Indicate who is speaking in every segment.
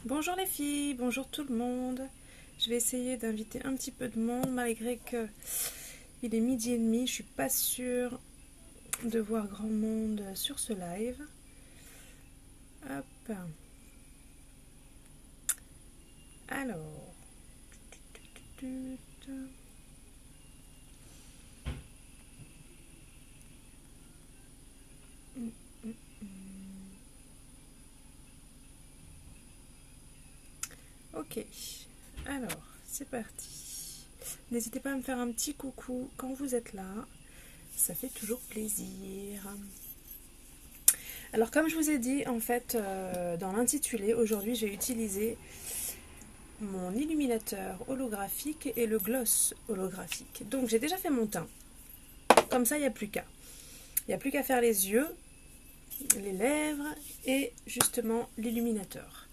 Speaker 1: Bonjour les filles, bonjour tout le monde. Je vais essayer d'inviter un petit peu de monde malgré que il est 12h30. Je suis pas sûre de voir grand monde sur ce live. Hop. Alors. Ok. Alors, c'est parti. N'hésitez pas à me faire un petit coucou quand vous êtes là. Ça fait toujours plaisir. Alors, comme je vous ai dit, en fait, dans l'intitulé, aujourd'hui, j'ai utilisé mon illuminateur holographique et le gloss holographique. Donc, j'ai déjà fait mon teint. Comme ça, il n'y a plus qu'à. Il n'y a plus qu'à faire les yeux, les lèvres et justement l'illuminateur.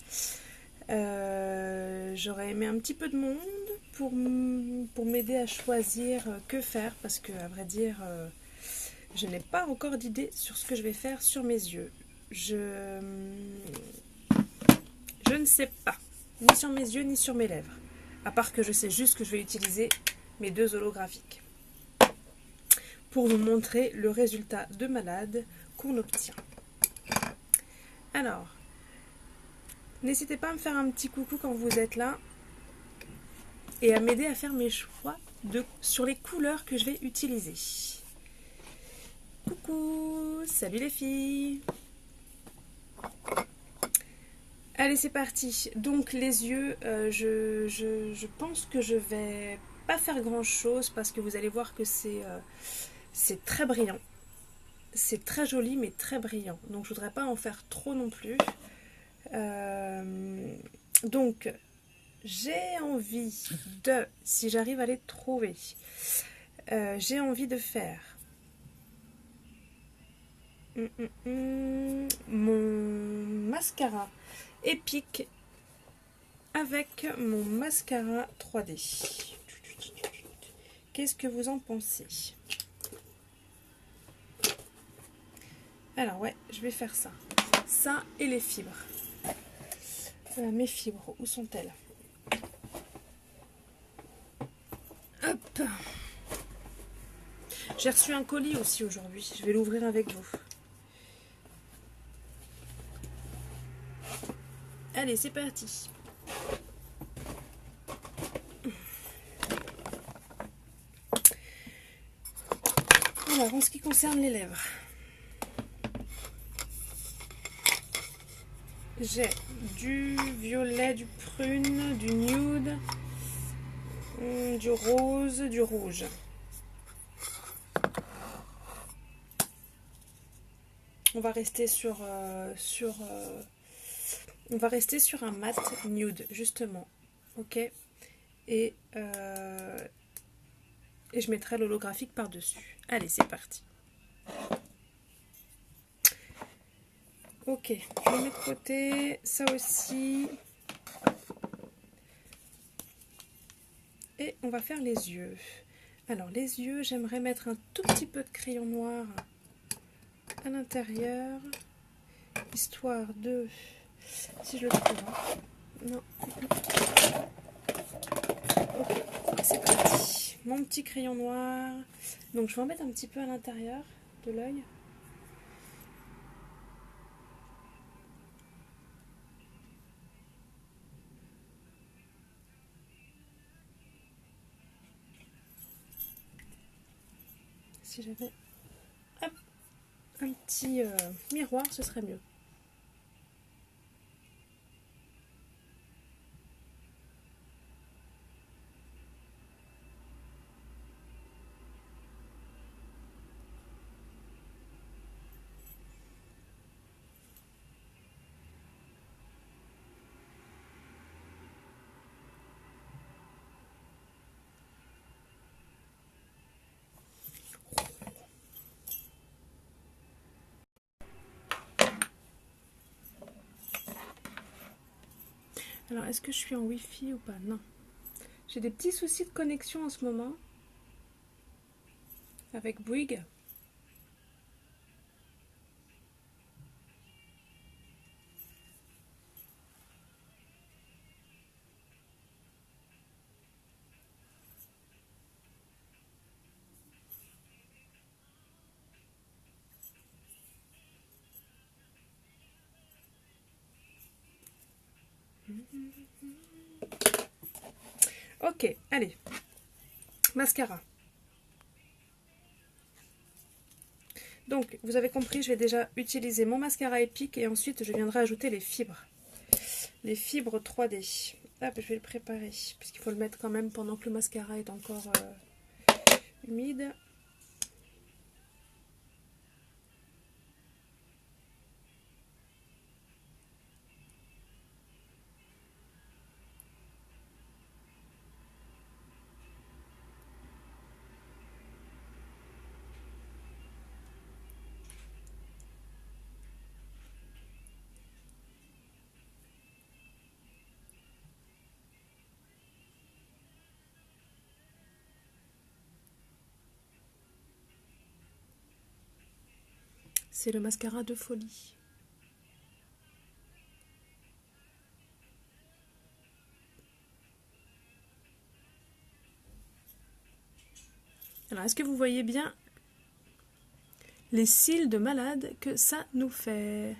Speaker 1: J'aurais aimé un petit peu de monde pour m'aider à choisir que faire parce que, à vrai dire, je n'ai pas encore d'idée sur ce que je vais faire sur mes yeux. Je ne sais pas, ni sur mes yeux ni sur mes lèvres. À part que je sais juste que je vais utiliser mes deux holographiques pour vous montrer le résultat de malade qu'on obtient. Alors, n'hésitez pas à me faire un petit coucou quand vous êtes là et à m'aider à faire mes choix sur les couleurs que je vais utiliser. Coucou, salut les filles. Allez, c'est parti. Donc les yeux, je pense que je vais pas faire grand chose parce que vous allez voir que c'est très brillant. C'est très joli mais très brillant. Donc je voudrais pas en faire trop non plus. Donc j'ai envie de, si j'arrive à les trouver, j'ai envie de faire mon mascara épique avec mon mascara 3D. Qu'est-ce que vous en pensez? Alors ouais, je vais faire ça. Ça et les fibres. Mes fibres, où sont-elles? Hop. J'ai reçu un colis aussi aujourd'hui. Je vais l'ouvrir avec vous. Allez, c'est parti. Alors, en ce qui concerne les lèvres, j'ai du violet, du prune, du nude, du rose, du rouge. On va rester sur on va rester sur un mat nude justement, ok. Et je mettrai l'holographique par dessus. Allez, c'est parti. Ok, je le mets de côté, ça aussi. Et on va faire les yeux. Alors les yeux, j'aimerais mettre un tout petit peu de crayon noir à l'intérieur, histoire de... Si je le trouve. Non. Ok, c'est parti. Mon petit crayon noir. Donc je vais en mettre un petit peu à l'intérieur de l'œil. Si j'avais un petit miroir, ce serait mieux. Alors, est-ce que je suis en Wi-Fi ou pas? Non. J'ai des petits soucis de connexion en ce moment avec Bouygues. Ok, allez. Mascara. Donc, vous avez compris, je vais déjà utiliser mon mascara épique et ensuite je viendrai ajouter les fibres. Les fibres 3D. Hop, je vais le préparer puisqu'il faut le mettre quand même pendant que le mascara est encore humide. C'est le mascara de folie. Alors, est-ce que vous voyez bien les cils de malade que ça nous fait?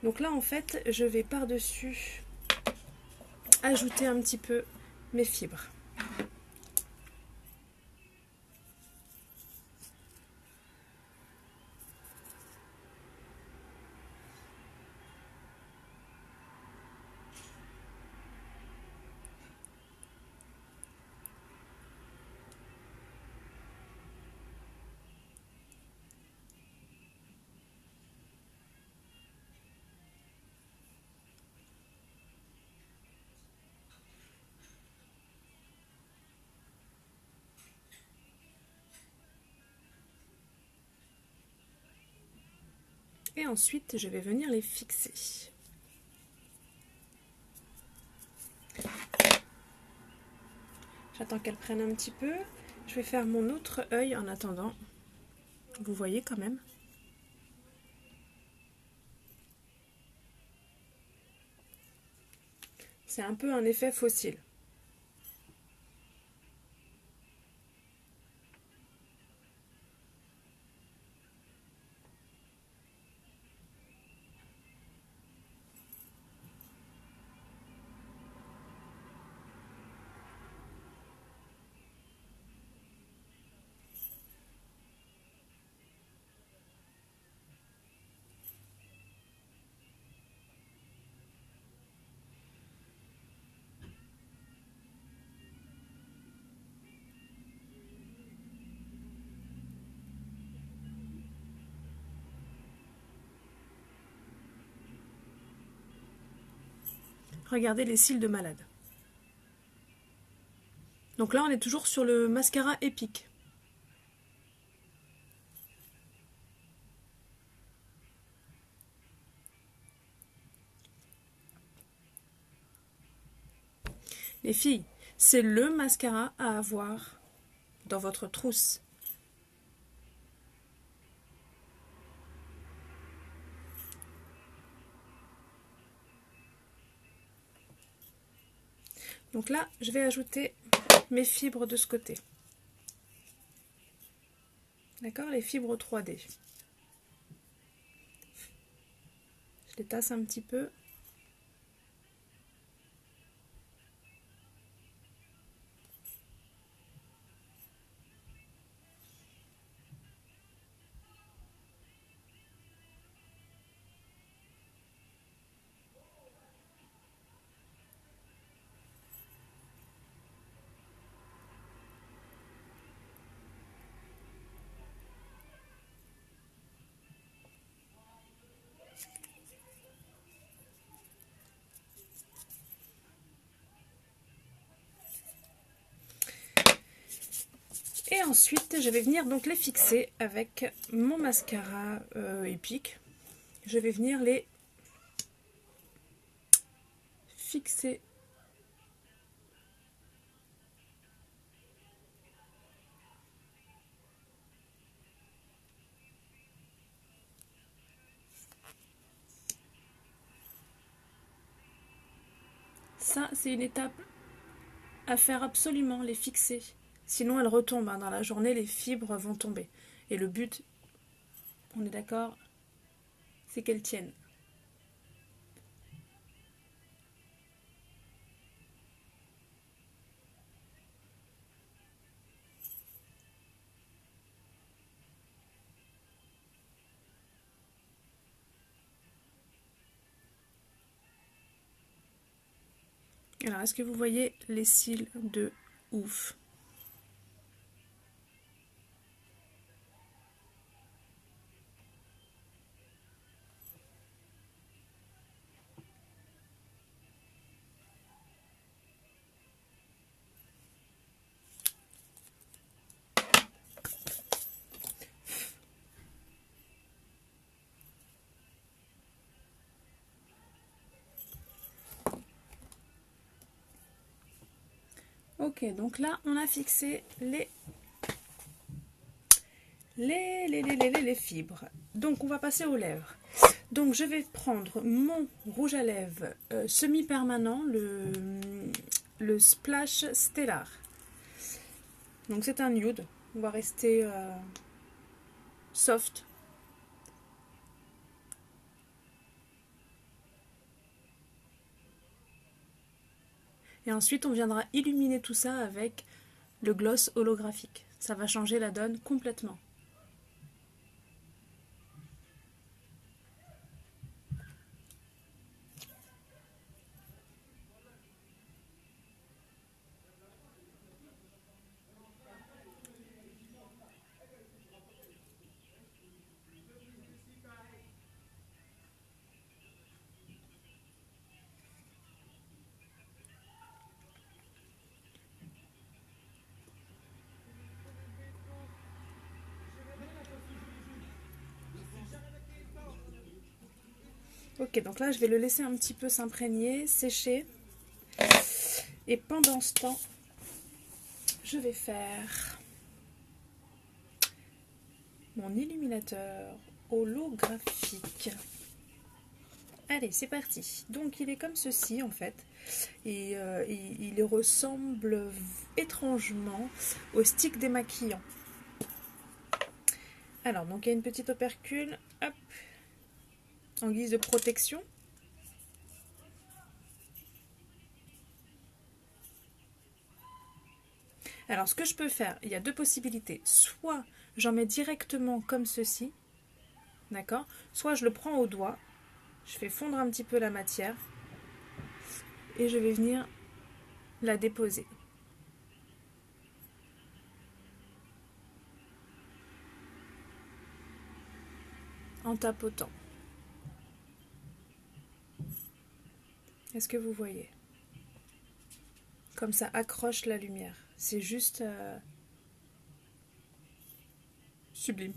Speaker 1: Donc là, en fait, je vais par-dessus ajouter un petit peu mes fibres. Et ensuite, je vais venir les fixer. J'attends qu'elles prennent un petit peu. Je vais faire mon autre œil en attendant. Vous voyez quand même. C'est un peu un effet fossile. Regardez les cils de malade. Donc là, on est toujours sur le mascara épique. Les filles, c'est le mascara à avoir dans votre trousse. Donc là, je vais ajouter mes fibres de ce côté. D'accord, les fibres 3D. Je les tasse un petit peu. Et ensuite, je vais venir donc les fixer avec mon mascara épique. Je vais venir les fixer. Ça, c'est une étape à faire absolument, les fixer. Sinon, elles retombent. Dans la journée, les fibres vont tomber. Et le but, on est d'accord, c'est qu'elles tiennent. Alors, est-ce que vous voyez les cils de ouf? Ok, donc là, on a fixé les fibres. Donc, on va passer aux lèvres. Donc, je vais prendre mon rouge à lèvres semi-permanent, le Splash Stellar. Donc, c'est un nude. On va rester soft. Et ensuite, on viendra illuminer tout ça avec le gloss holographique. Ça va changer la donne complètement. Ok, donc là, je vais le laisser un petit peu s'imprégner, sécher. Et pendant ce temps, je vais faire mon illuminateur holographique. Allez, c'est parti. Donc, il est comme ceci, en fait. Et il ressemble étrangement au stick démaquillant. Alors, donc, il y a une petite opercule. Hop, en guise de protection. Alors, ce que je peux faire, il y a deux possibilités. Soit j'en mets directement comme ceci, d'accord? Soit je le prends au doigt, je fais fondre un petit peu la matière et je vais venir la déposer. En tapotant. Est-ce que vous voyez? Comme ça accroche la lumière. C'est juste sublime.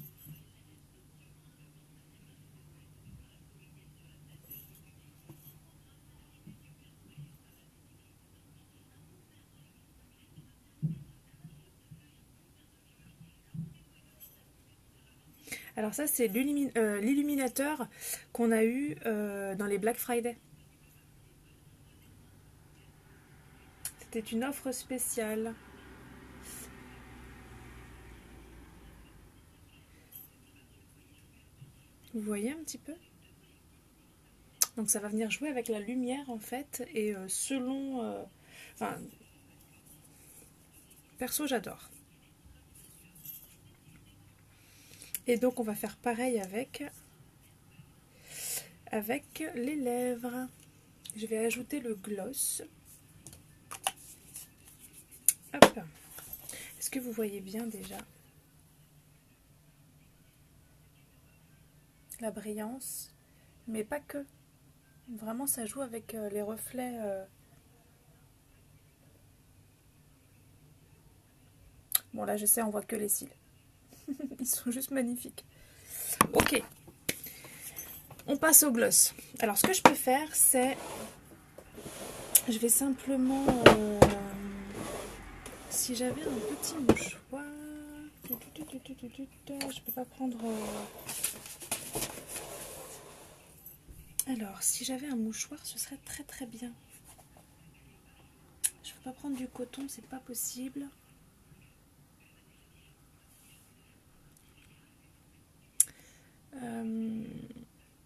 Speaker 1: Alors ça, c'est l'illuminateur qu'on a eu dans les Black Friday. C'était une offre spéciale. Vous voyez un petit peu? Donc ça va venir jouer avec la lumière en fait. Et selon... Enfin, perso, j'adore. Et donc on va faire pareil avec les lèvres. Je vais ajouter le gloss. Hop. Est-ce que vous voyez bien déjà la brillance? Mais pas que. Vraiment, ça joue avec les reflets. Bon, là, je sais, on voit que les cils. Ils sont juste magnifiques. Ok. On passe au gloss. Alors, ce que je peux faire, c'est... Je vais simplement... si j'avais un petit mouchoir... Je peux pas prendre... Alors, si j'avais un mouchoir, ce serait très très bien. Je peux pas prendre du coton, c'est pas possible.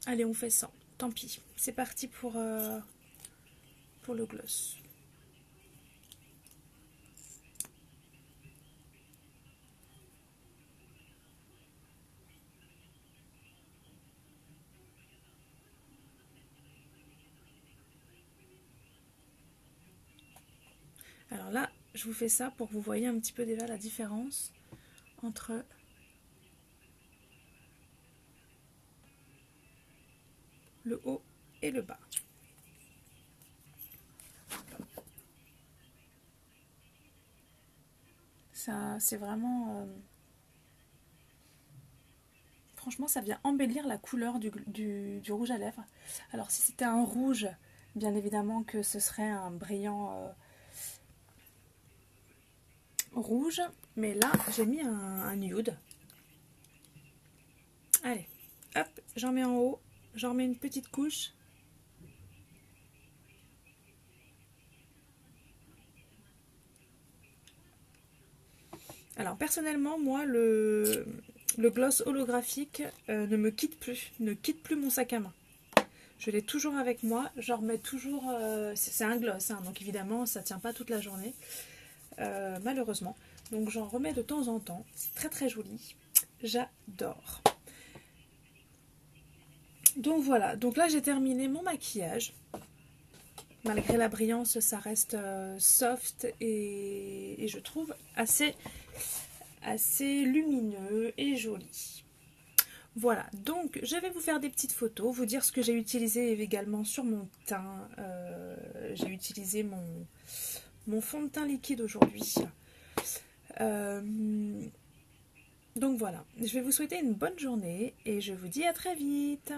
Speaker 1: Allez, on fait 100. Tant pis. C'est parti pour le gloss. Alors là, je vous fais ça pour que vous voyez un petit peu déjà la différence entre le haut et le bas. Ça, c'est vraiment... franchement, ça vient embellir la couleur du rouge à lèvres. Alors, si c'était un rouge, bien évidemment que ce serait un brillant rouge. Mais là, j'ai mis un nude. Allez, hop, j'en mets en haut. J'en remets une petite couche. Alors, personnellement, moi, le gloss holographique ne quitte plus mon sac à main. Je l'ai toujours avec moi, j'en remets toujours... c'est un gloss, hein, donc évidemment, ça ne tient pas toute la journée, malheureusement. Donc j'en remets de temps en temps, c'est très très joli, j'adore. Donc voilà, donc là j'ai terminé mon maquillage. Malgré la brillance, ça reste soft et je trouve assez lumineux et joli. Voilà, donc je vais vous faire des petites photos, vous dire ce que j'ai utilisé également sur mon teint. J'ai utilisé mon fond de teint liquide aujourd'hui. Donc voilà, je vais vous souhaiter une bonne journée et je vous dis à très vite.